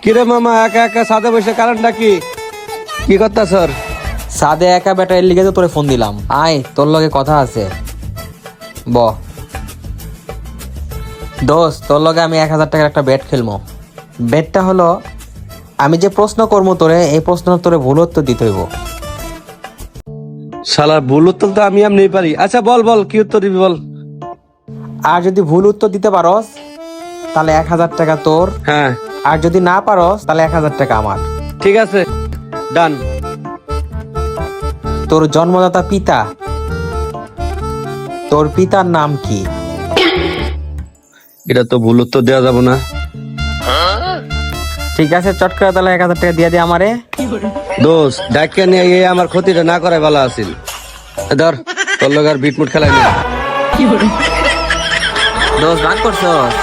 কিরে মামা একা একা সাথে বসে কারণটা কি করতা স্যার? সাদে একা বেটা এর লিগে তো তোরে ফোন দিলাম। আয় তোর লগে কথা আছে। ব দোস্ত, তোর লগে আমি 1000 টাকার একটা বেট খেলবো। বেটটা হলো, আমি যে প্রশ্ন করবো তোরে, এই প্রশ্ন তোরে ভুল উত্তর দিতে হইব। শালার ভুল উত্তর তো আমি এমনি পারি। আচ্ছা বল বল কি উত্তর দিবি বল। আর যদি ভুল উত্তর দিতে পারস তাহলে 1000 টাকা তোর, হ্যাঁ আর যদি না পারস তাহলে 1000 টাকা আমার। ঠিক আছে, ডান। তোর জন্মদাতা পিতা, তোর পিতার নাম কি? এটা তো ভুল উত্তর দেওয়া যাবে না। ঠিক আছে, চট করে তাহলে 1000 টাকা দিয়ে দে আমারে। দোস্ত ডাক্কা নিয়ে গিয়ে আমার ক্ষতিটা না করাই ভালো আছিল। ধর তোর লোক আর বিটমুট খেলাই না। দোস্ত রাগ করছস?